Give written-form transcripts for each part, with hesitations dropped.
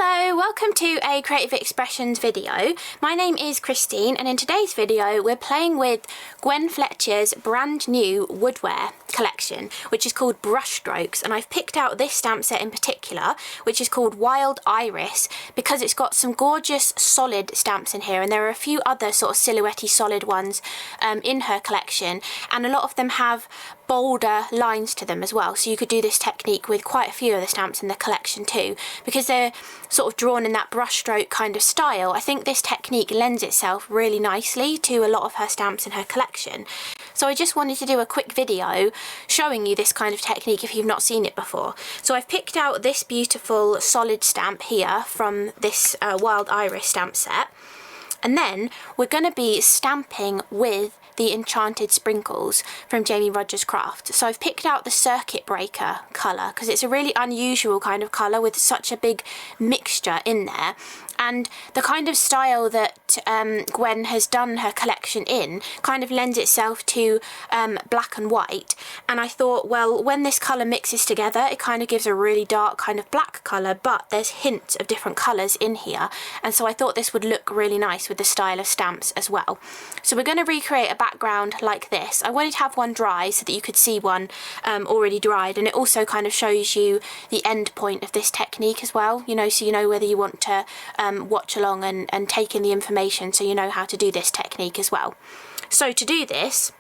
Hello, welcome to a Creative Expressions video. My name is Christine and in today's video we're playing with Gwen Fletcher's brand new Woodware collection, which is called Brushstrokes, and I've picked out this stamp set in particular, which is called Wild Iris, because it's got some gorgeous solid stamps in here, and there are a few other sort of silhouette-y solid ones in her collection, and a lot of them have bolder lines to them as well, so you could do this technique with quite a few of the stamps in the collection too, because they're sort of drawn in that brushstroke kind of style. I think this technique lends itself really nicely to a lot of her stamps in her collection. So I just wanted to do a quick video showing you this kind of technique if you've not seen it before. So I've picked out this beautiful solid stamp here from this Wild Iris stamp set, and then we're going to be stamping with the Enchanted Sprinkles from jamierodgerscrafts. So I've picked out the Circuit Breaker colour because it's a really unusual kind of colour with such a big mixture in there. And the kind of style that Gwen has done her collection in kind of lends itself to black and white. And I thought, well, when this colour mixes together, it kind of gives a really dark kind of black colour, but there's hints of different colours in here. And so I thought this would look really nice with the style of stamps as well. So we're going to recreate a background like this. I wanted to have one dry so that you could see one already dried, and it also kind of shows you the end point of this technique as well, you know, so you know whether you want to watch along and take in the information so you know how to do this technique as well. So to do this,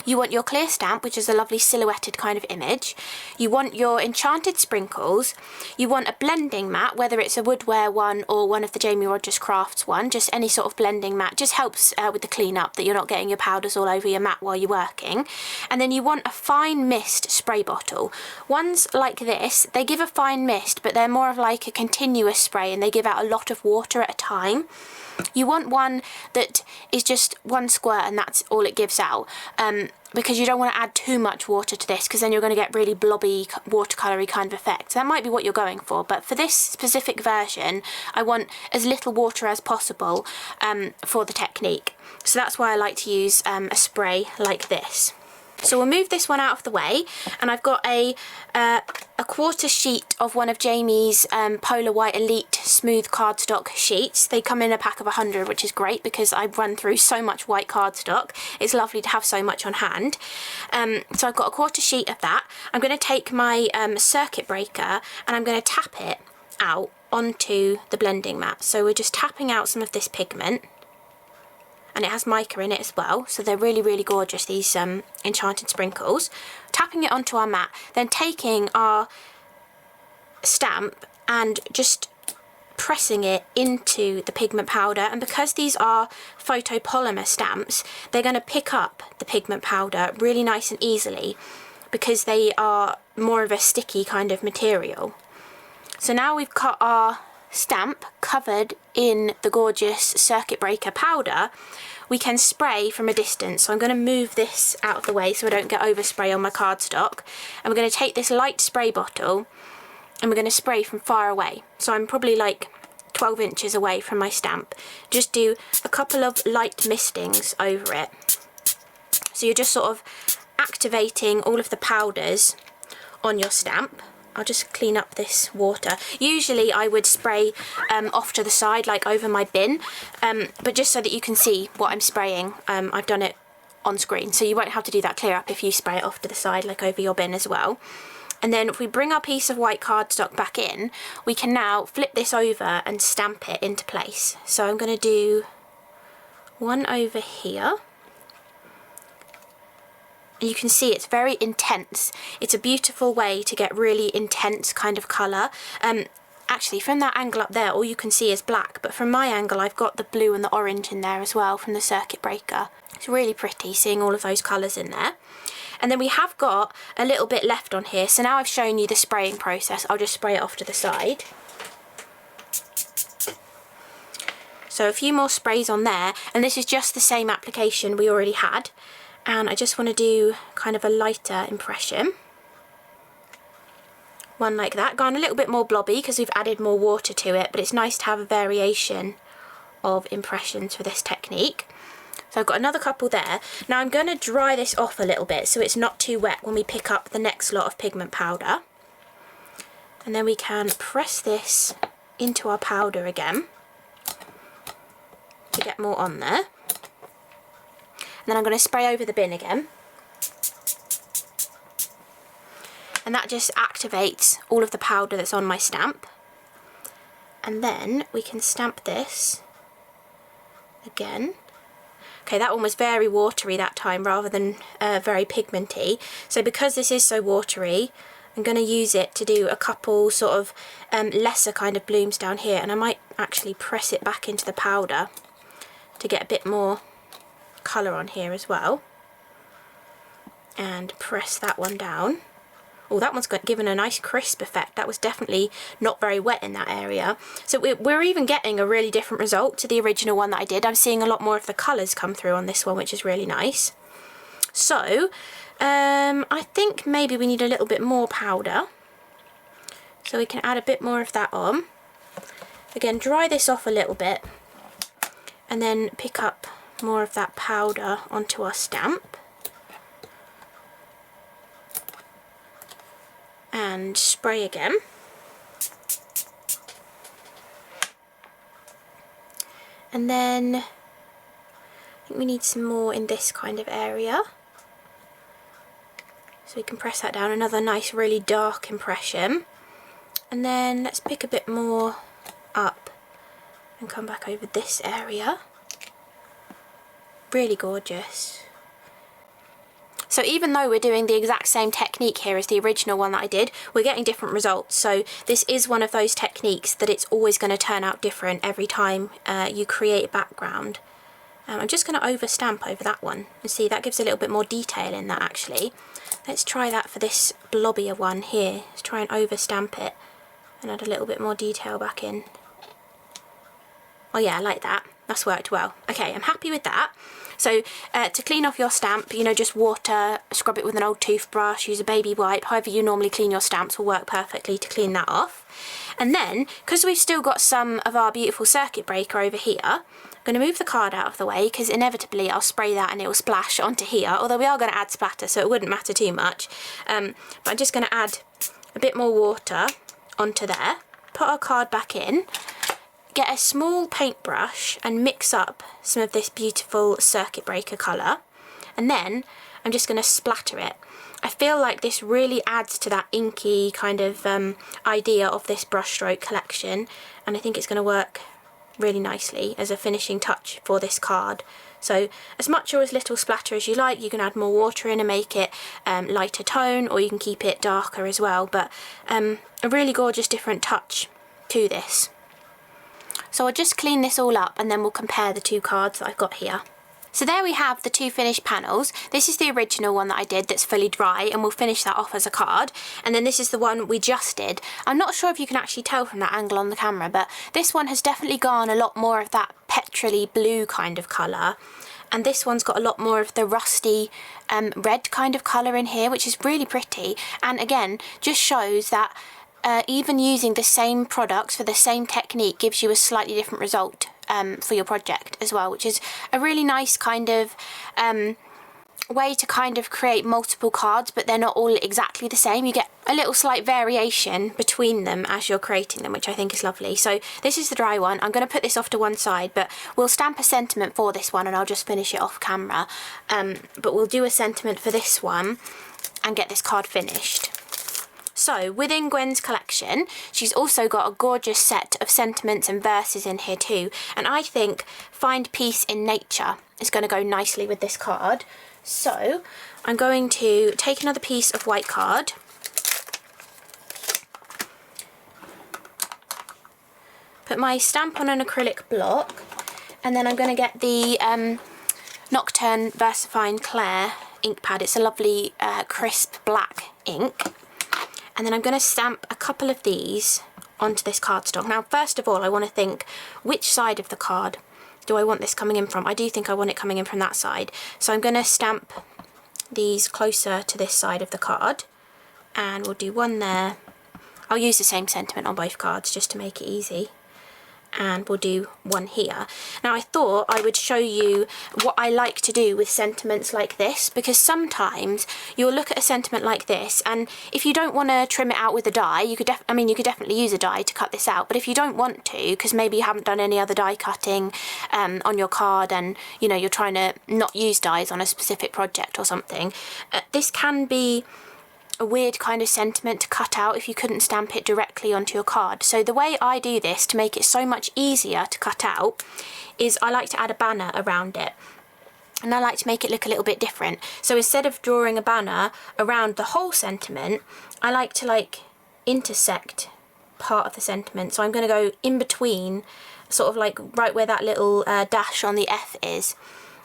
you want your clear stamp, which is a lovely silhouetted kind of image. You want your Enchanted Sprinkles. You want a blending mat, whether it's a Woodware one or one of the jamierodgerscrafts one, just any sort of blending mat. Just helps with the cleanup, that you're not getting your powders all over your mat while you're working. And then you want a fine mist spray bottle. Ones like this, they give a fine mist, but they're more of like a continuous spray and they give out a lot of water at a time. You want one that is just one squirt and that's all it gives out, because you don't want to add too much water to this, because then you're going to get really blobby, watercolory kind of effect. That might be what you're going for, but for this specific version, I want as little water as possible for the technique. So that's why I like to use a spray like this. So we'll move this one out of the way, and I've got a quarter sheet of one of Jamie's Polar White Elite smooth cardstock sheets. They come in a pack of 100, which is great because I've run through so much white cardstock. It's lovely to have so much on hand. So I've got a quarter sheet of that. I'm going to take my circuit breaker and I'm going to tap it out onto the blending mat. So we're just tapping out some of this pigment. And it has mica in it as well, so they're really, really gorgeous, these Enchanted Sprinkles. Tapping it onto our mat, then taking our stamp and just pressing it into the pigment powder, and because these are photopolymer stamps, they're going to pick up the pigment powder really nice and easily because they are more of a sticky kind of material. So now we've got our stamp covered in the gorgeous Circuit Breaker powder, we can spray from a distance. So I'm going to move this out of the way so I don't get overspray on my cardstock, and we're going to take this light spray bottle and we're going to spray from far away. So I'm probably like 12 inches away from my stamp. Just do a couple of light mistings over it. So you're just sort of activating all of the powders on your stamp. I'll just clean up this water. Usually I would spray off to the side, like over my bin, but just so that you can see what I'm spraying, I've done it on screen, so you won't have to do that clear up if you spray it off to the side, like over your bin as well. And then if we bring our piece of white cardstock back in, we can now flip this over and stamp it into place. So I'm going to do one over here. You can see it's very intense. It's a beautiful way to get really intense kind of colour. Actually, from that angle up there, all you can see is black, but from my angle, I've got the blue and the orange in there as well from the Circuit Breaker. It's really pretty seeing all of those colours in there. And then we have got a little bit left on here, so now I've shown you the spraying process. I'll just spray it off to the side. So a few more sprays on there, and this is just the same application we already had. And I just want to do kind of a lighter impression. One like that, gone a little bit more blobby because we've added more water to it, but it's nice to have a variation of impressions for this technique. So I've got another couple there. Now I'm going to dry this off a little bit so it's not too wet when we pick up the next lot of pigment powder. And then we can press this into our powder again to get more on there. And then I'm going to spray over the bin again. And that just activates all of the powder that's on my stamp. And then we can stamp this again. Okay, that one was very watery that time rather than very pigmenty. So because this is so watery, I'm going to use it to do a couple sort of lesser kind of blooms down here. And I might actually press it back into the powder to get a bit more colour on here as well. And press that one down. Oh, that one's given a nice crisp effect. That was definitely not very wet in that area. So we're even getting a really different result to the original one that I did. I'm seeing a lot more of the colours come through on this one, which is really nice. So, I think maybe we need a little bit more powder. So we can add a bit more of that on. Again, dry this off a little bit. And then pick up more of that powder onto our stamp. And spray again. And then I think we need some more in this kind of area. So we can press that down, another nice really dark impression. And then let's pick a bit more up and come back over this area. Really gorgeous. So even though we're doing the exact same technique here as the original one that I did, we're getting different results. So this is one of those techniques that it's always going to turn out different every time you create a background. I'm just going to overstamp over that one. And see, that gives a little bit more detail in that actually. Let's try that for this blobbier one here. Let's try and overstamp it and add a little bit more detail back in. Oh yeah, I like that. That's worked well. Okay, I'm happy with that. So to clean off your stamp, you know, just water, scrub it with an old toothbrush, use a baby wipe, however you normally clean your stamps will work perfectly to clean that off. And then, because we've still got some of our beautiful circuit breaker over here, I'm going to move the card out of the way because inevitably I'll spray that and it will splash onto here, although we are going to add splatter so it wouldn't matter too much. But I'm just going to add a bit more water onto there, put our card back in, get a small paintbrush and mix up some of this beautiful circuit breaker colour, and then I'm just going to splatter it. I feel like this really adds to that inky kind of idea of this brushstroke collection, and I think it's going to work really nicely as a finishing touch for this card. So as much or as little splatter as you like, you can add more water in and make it lighter tone, or you can keep it darker as well, but a really gorgeous different touch to this. So I'll just clean this all up and then we'll compare the two cards that I've got here. So there we have the two finished panels. This is the original one that I did that's fully dry, and we'll finish that off as a card. And then this is the one we just did. I'm not sure if you can actually tell from that angle on the camera, but this one has definitely gone a lot more of that petrol-y blue kind of colour. And this one's got a lot more of the rusty red kind of colour in here, which is really pretty. And again, just shows that even using the same products for the same technique gives you a slightly different result for your project as well, which is a really nice kind of way to kind of create multiple cards, but they're not all exactly the same. You get a little slight variation between them as you're creating them, which I think is lovely. So this is the dry one. I'm going to put this off to one side, but we'll stamp a sentiment for this one and I'll just finish it off camera. But we'll do a sentiment for this one and get this card finished. So within Gwen's collection, she's also got a gorgeous set of sentiments and verses in here too. And I think Find Peace in Nature is going to go nicely with this card. So I'm going to take another piece of white card, put my stamp on an acrylic block, and then I'm going to get the Nocturne Versafine Clair ink pad. It's a lovely crisp black ink. And then I'm going to stamp a couple of these onto this cardstock. Now, first of all, I want to think, which side of the card do I want this coming in from? I do think I want it coming in from that side. So I'm going to stamp these closer to this side of the card. And we'll do one there. I'll use the same sentiment on both cards just to make it easy. and we'll do one here. Now I thought I would show you what I like to do with sentiments like this, because sometimes you'll look at a sentiment like this, and if you don't want to trim it out with a die, you could you could definitely use a die to cut this out, but if you don't want to, because maybe you haven't done any other die cutting on your card, and you know you're trying to not use dies on a specific project or something, this can be a weird kind of sentiment to cut out if you couldn't stamp it directly onto your card. So the way I do this to make it so much easier to cut out is I like to add a banner around it, and I like to make it look a little bit different. So instead of drawing a banner around the whole sentiment, I like to intersect part of the sentiment. So I'm going to go in between, sort of like right where that little dash on the F is,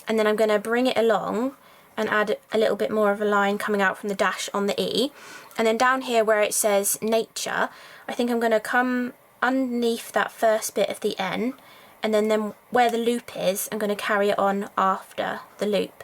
and then I'm going to bring it along and add a little bit more of a line coming out from the dash on the E. And then down here where it says nature, I think I'm going to come underneath that first bit of the N, and then where the loop is, I'm going to carry it on after the loop.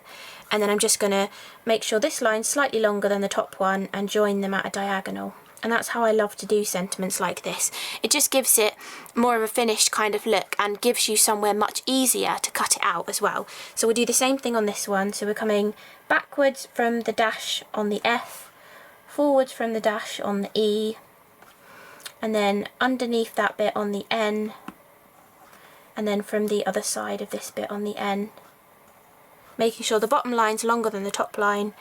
And then I'm just going to make sure this line's slightly longer than the top one and join them at a diagonal. And that's how I love to do sentiments like this. It just gives it more of a finished kind of look and gives you somewhere much easier to cut it out as well. So we'll do the same thing on this one. So we're coming backwards from the dash on the F, forwards from the dash on the E, and then underneath that bit on the N, and then from the other side of this bit on the N, making sure the bottom line's longer than the top line,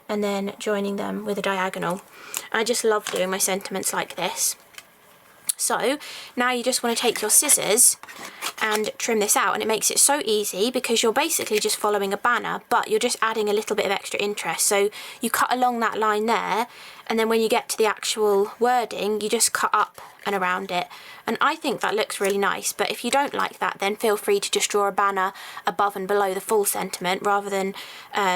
and then joining them with a diagonal. I just love doing my sentiments like this. So now you just want to take your scissors and trim this out, and it makes it so easy because you're basically just following a banner, but you're just adding a little bit of extra interest. So you cut along that line there, and then when you get to the actual wording, you just cut up and around it. And I think that looks really nice, but if you don't like that, then feel free to just draw a banner above and below the full sentiment rather than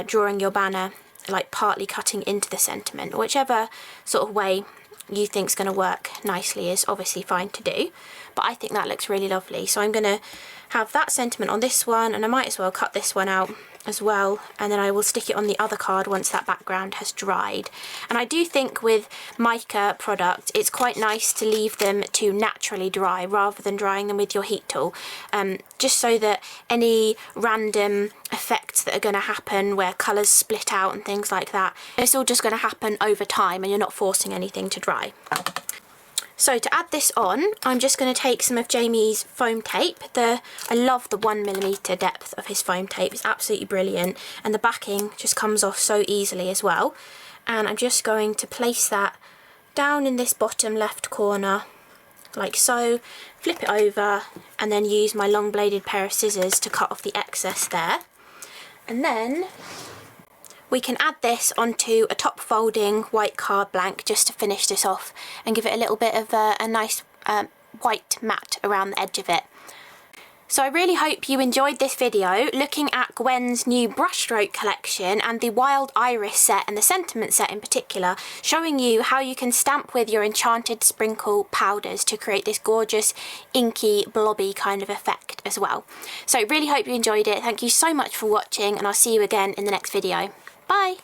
drawing your banner like partly cutting into the sentiment. Whichever sort of way you think's going to work nicely is obviously fine to do, but I think that looks really lovely. So I'm going to have that sentiment on this one, and I might as well cut this one out as well, and then I will stick it on the other card once that background has dried. And I do think with mica product it's quite nice to leave them to naturally dry rather than drying them with your heat tool, just so that any random effects that are going to happen where colours split out and things like that, it's all just going to happen over time and you're not forcing anything to dry. So to add this on, I'm just going to take some of Jamie's foam tape. I love the 1mm depth of his foam tape, it's absolutely brilliant, and the backing just comes off so easily as well. And I'm just going to place that down in this bottom left corner, like so, flip it over, and then use my long bladed pair of scissors to cut off the excess there. And then we can add this onto a top folding white card blank just to finish this off and give it a little bit of a nice white matte around the edge of it. So I really hope you enjoyed this video looking at Gwen's new brushstroke collection and the Wild Iris set and the Sentiment set in particular, showing you how you can stamp with your Enchanted Sprinkle powders to create this gorgeous inky blobby kind of effect as well. So really hope you enjoyed it. Thank you so much for watching, and I'll see you again in the next video. Bye!